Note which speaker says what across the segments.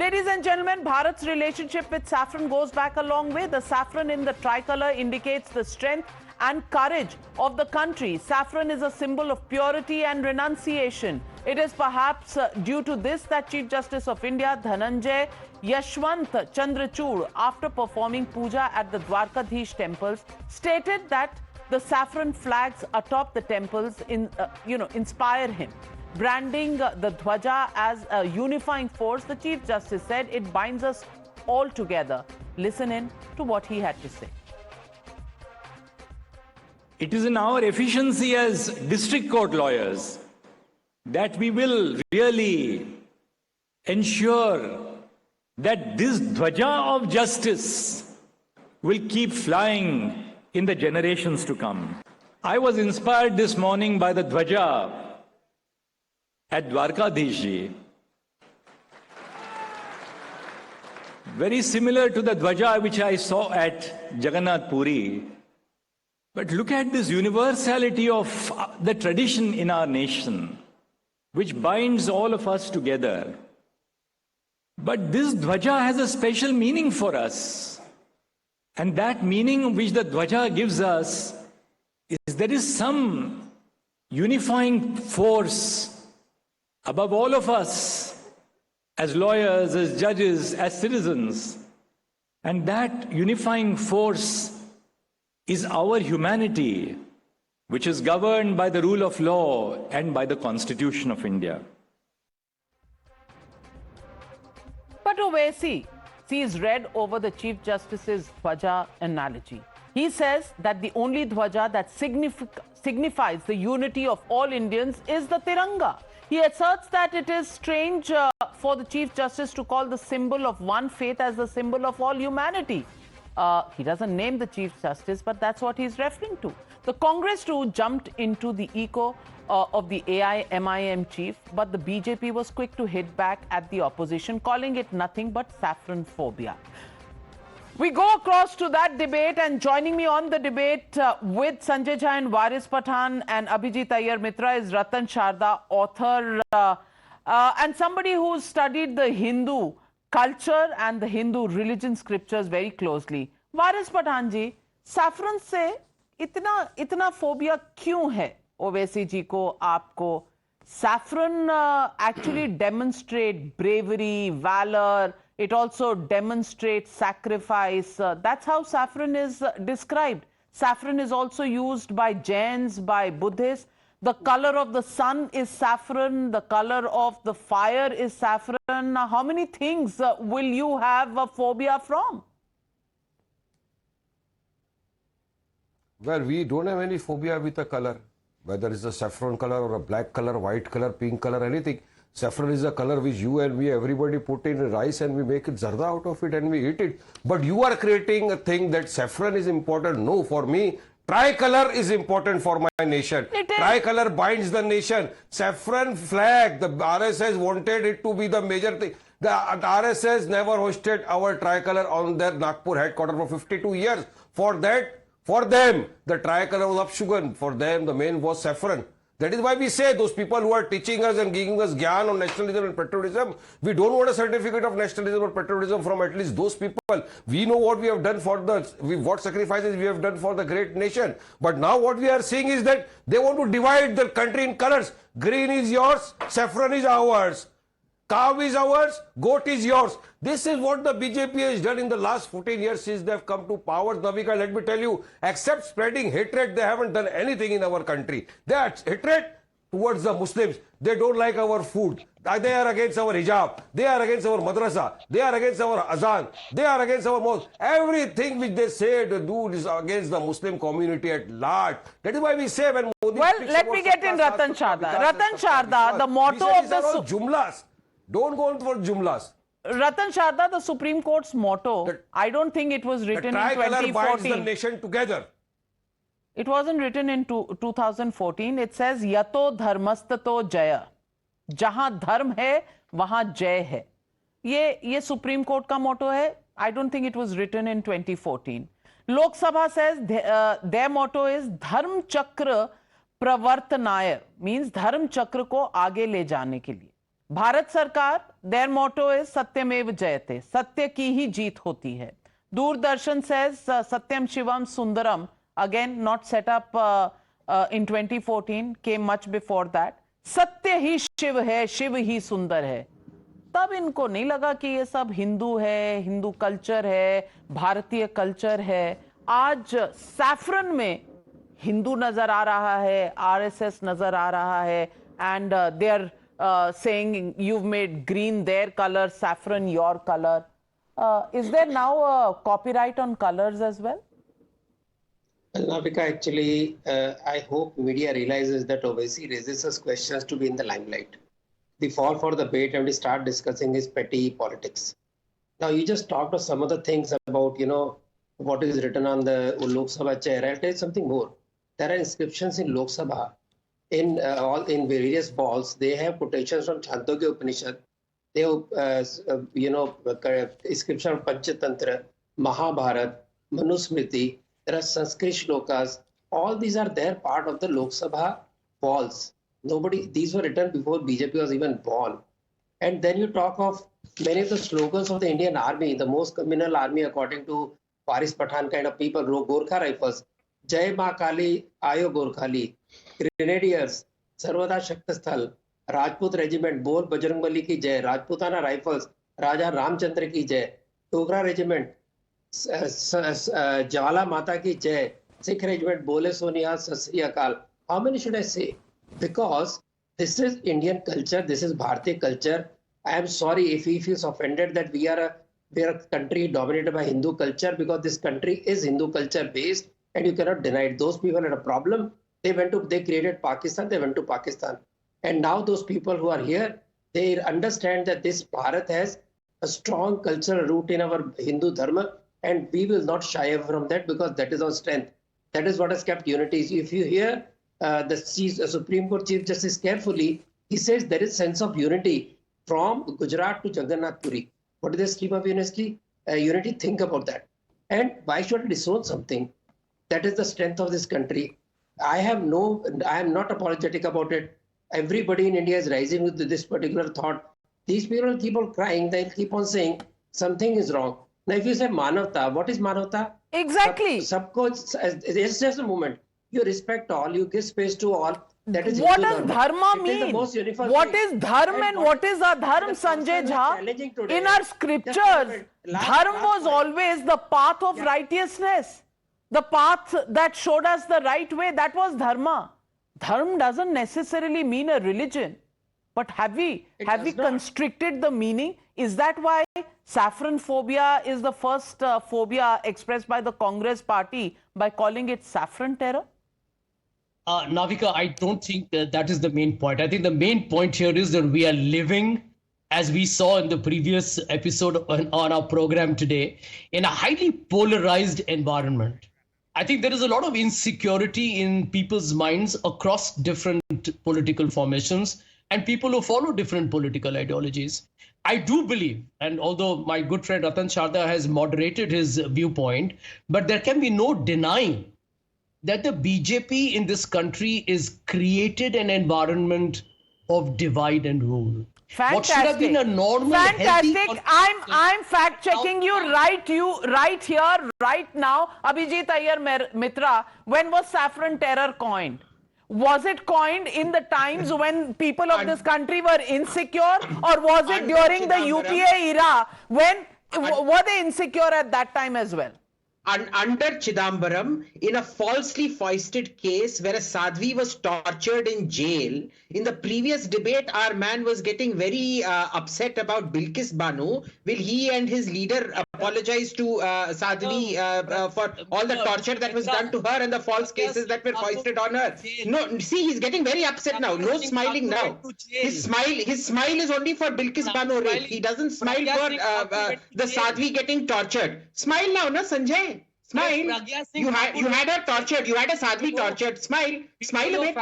Speaker 1: Ladies and gentlemen, Bharat's relationship with saffron goes back a long way. The saffron in the tricolor indicates the strength and courage of the country. Saffron is a symbol of purity and renunciation. It is perhaps due to this that Chief Justice of India, Dhananjay Yashwant Chandrachud, after performing puja at the Dwarkadhish temples, stated that the saffron flags atop the temples inspire him. Branding the Dhwaja as a unifying force, the Chief Justice said it binds us all together. Listen in to what he had to say.
Speaker 2: It is in our efficiency as district court lawyers that we will really ensure that this Dhwaja of justice will keep flying in the generations to come. I was inspired this morning by the Dhwaja at Dwarkadhish, very similar to the Dhwaja which I saw at Jagannath Puri. But look at this universality of the tradition in our nation, which binds all of us together. But this Dhwaja has a special meaning for us. And that meaning which the Dhwaja gives us is there is some unifying force above all of us as lawyers, as judges, as citizens. And that unifying force is our humanity, which is governed by the rule of law and by the Constitution of India.
Speaker 1: But Owaisi sees red over the Chief Justice's Dhwaja analogy. He says that the only Dhwaja that signifies the unity of all Indians is the Tiranga. He asserts that it is strange for the Chief Justice to call the symbol of one faith as the symbol of all humanity. He doesn't name the Chief Justice, but that's what he's referring to. The Congress too jumped into the echo of the AIMIM chief, but the BJP was quick to hit back at the opposition, calling it nothing but saffron phobia. We go across to that debate, and joining me on the debate with Sanjay Jha and Waris Pathan and Abhijit Iyer Mitra is Ratan Sharda, author and somebody who's studied the Hindu culture and the Hindu religion scriptures very closely. Waris Pathan ji, saffron से इतना phobia क्यों है? ओवैसी जी को, आपको? Saffron actually demonstrate bravery, valor. It also demonstrates sacrifice. That's how saffron is described. Saffron is also used by Jains, by Buddhists. The color of the sun is saffron. The color of the fire is saffron. How many things will you have a phobia from?
Speaker 3: Well, we don't have any phobia with a color. Whether it's a saffron color or a black color, white color, pink color, anything. Saffron is a color which you and me, everybody put in rice and we make it zarda out of it and we eat it. But you are creating a thing that saffron is important. No, for me, tricolor is important for my nation. Tricolor binds the nation. Saffron flag, the RSS wanted it to be the major thing. The RSS never hosted our tricolor on their Nagpur headquarters for 52 years. For them, the tricolor was Upshugan. For them, the main was saffron. That is why we say those people who are teaching us and giving us gyan on nationalism and patriotism, we don't want a certificate of nationalism or patriotism from at least those people. We know what we have done for what sacrifices we have done for the great nation. But now what we are seeing is that they want to divide the country in colors. Green is yours, saffron is ours. Cow is ours, goat is yours. This is what the BJP has done in the last 14 years since they have come to power. Navika, let me tell you, except spreading hatred, they haven't done anything in our country. They are hatred towards the Muslims. They don't like our food. They are against our hijab. They are against our madrasa. They are against our azan. They are against our mosque. Everything which they say to do is against the Muslim community at large. That is why we say when Modi...
Speaker 1: Well, let me get in Ratan Sharda. Ratan Sharda, the motto of the...
Speaker 3: Jumlas. Don't go for jumlas.
Speaker 1: Ratan Sharda, the Supreme Court's motto, I don't think it was written in 2014.
Speaker 3: Binds the nation together.
Speaker 1: It wasn't written in 2014. It says, Yato dharmastato jaya. Jahan dharm hai, wahan jay hai. Ye Supreme Court ka motto hai. I don't think it was written in 2014. Lok Sabha says their motto is Dharm Chakra Pravartanaya, means धर्म चक्र को आगे ले जाने के लिए. भारत सरकार, their motto is Satyameva Jayate. Satya ki hi jeet hoti hai. Doordarshan says Satyam Shivam Sundaram, again not set up in 2014, came much before that. Satya hi Shiv hai, Shiv hi Sundar hai. तब इनको नहीं लगा कि ये सब हिंदू है, Hindu culture है, भारतीय कल्चर है. आज सैफरन में हिंदू नजर आ रहा है, आरएसएस नजर आ रहा है, and they are saying you've made green their color, saffron your color. Is there now a copyright on colors as well?
Speaker 4: Well, Navika, actually, I hope media realizes that Owaisi raises such questions to be in the limelight. The fall for the bait and we start discussing his petty politics. Now, you just talked of some of the things about, what is written on the Lok Sabha chair. I'll tell you something more. There are inscriptions in Lok Sabha, in various walls. They have quotations from Chandogya Upanishad. They have, inscription of Panchatantra, Mahabharat, Manusmriti. There are Sanskrit shlokas. All these are there part of the Lok Sabha walls. These were written before BJP was even born. And then you talk of many of the slogans of the Indian Army, the most communal army according to Paris Pathan kind of people, Gorkha Rifles, Jai Ma Kali, Ayo Gorkhali, Grenadiers, Sarvada Shaktasthal, Rajput Regiment, Bol Bajrangbali ki Jai, Rajputana Rifles, Raja Ramchandra ki Jai, Dogra Regiment, Jwala Mata ki Jai, Sikh Regiment, Bole Sonia, Sasri Akal. How many should I say? Because this is Indian culture, this is Bharatiya culture. I am sorry if he feels offended that we are a country dominated by Hindu culture, because this country is Hindu culture based and you cannot deny it. Those people had a problem. They created Pakistan, they went to Pakistan. And now those people who are here, they understand that this Bharat has a strong cultural root in our Hindu Dharma, and we will not shy away from that because that is our strength. That is what has kept unity. If you hear the Supreme Court Chief Justice carefully, he says there is sense of unity from Gujarat to Jagannath Puri. What is the stream of unity? Think about that. And why should I disown something? That is the strength of this country. I am not apologetic about it. Everybody in India is rising with this particular thought. These people keep on crying, they'll keep on saying something is wrong. Now, if you say Manavta, what is Manavta?
Speaker 1: Exactly.
Speaker 4: It's just a moment. You respect all, you give space to all. That is
Speaker 1: what
Speaker 4: Hindu
Speaker 1: does dharma mean? What is dharma and what is adharma, Sanjay Jha? In our scriptures, dharma was always the path of righteousness. The path that showed us the right way, that was dharma. Dharma doesn't necessarily mean a religion. But have we constricted the meaning? Is that why saffron phobia is the first phobia expressed by the Congress party by calling it saffron terror?
Speaker 5: Navika, I don't think that is the main point. I think the main point here is that we are living, as we saw in the previous episode on our program today, in a highly polarized environment. I think there is a lot of insecurity in people's minds across different political formations and people who follow different political ideologies. I do believe, and although my good friend Ratan Sharda has moderated his viewpoint, but there can be no denying that the BJP in this country is created an environment of divide and rule.
Speaker 1: Fantastic.
Speaker 5: What should have been a normal,
Speaker 1: fantastic. I'm fact checking you right here, right now. Abhijit Iyer Mitra, when was saffron terror coined? Was it coined in the times when people of this country were insecure, or was it during the UPA era when were they insecure at that time as well?
Speaker 6: Under Chidambaram, in a falsely foisted case where a Sadhvi was tortured in jail, in the previous debate, our man was getting very upset about Bilkis Banu. Will he and his leader apologize to Sadhvi for all the torture that was done to her and the false cases that were foisted on her? No, see, he's getting very upset now. No smiling now. His smile is only for Bilkis Banu rape. He doesn't smile for the Sadhvi getting tortured. Smile now, na Sanjay? Smile. You had her tortured. You had a Sadhvi tortured. Smile. Smile a bit.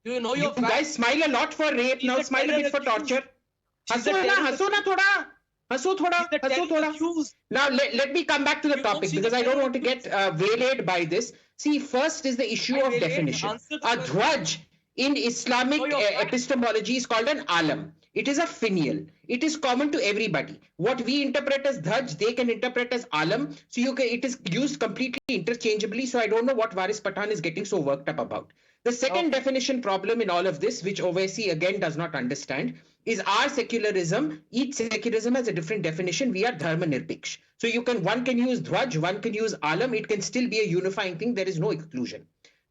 Speaker 5: Do you know your
Speaker 6: You guys smile a lot for rape. Now smile a bit for torture. Haso na thoda. Haso thoda. Now let me come back to the topic because I don't want to get waylaid by this. See, first is the issue of definition. A dhwaj in Islamic epistemology is called an alam. It is a finial. It is common to everybody. What we interpret as Dhaj, they can interpret as Alam. So it is used completely interchangeably. So I don't know what Waris Pathan is getting so worked up about. The second definition problem in all of this, which Owaisi again does not understand, is our secularism. Each secularism has a different definition. We are Dharma Nirpiksh. So one can use Dhwaj, one can use Alam. It can still be a unifying thing. There is no exclusion.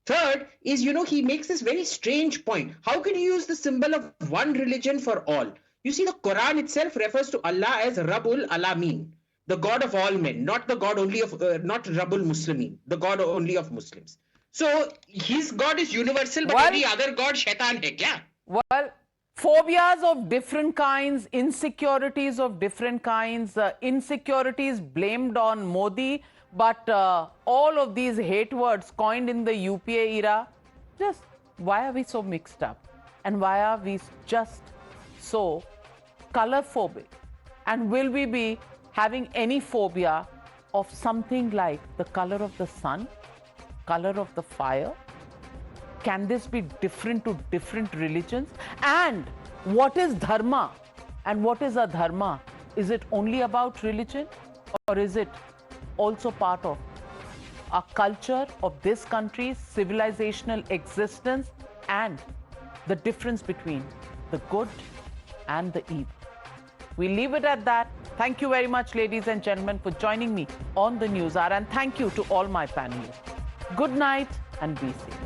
Speaker 6: Third is, he makes this very strange point. How can you use the symbol of one religion for all? You see, the Quran itself refers to Allah as Rabbul Alameen, the God of all men, not the God only of, not Rabbul Muslimin, the God only of Muslims. So his God is universal, but every other God shaitan hai kya?
Speaker 1: Well, phobias of different kinds, insecurities of different kinds, insecurities blamed on Modi, but all of these hate words coined in the UPA era, just why are we so mixed up? And why are we just so color phobic? And will we be having any phobia of something like the color of the sun, color of the fire? Can this be different to different religions? And what is dharma and what is adharma? Is it only about religion, or is it also part of our culture of this country's civilizational existence and the difference between the good and the evil? We leave it at that. Thank you very much, ladies and gentlemen, for joining me on the News Hour, and thank you to all my panelists. Good night and be safe.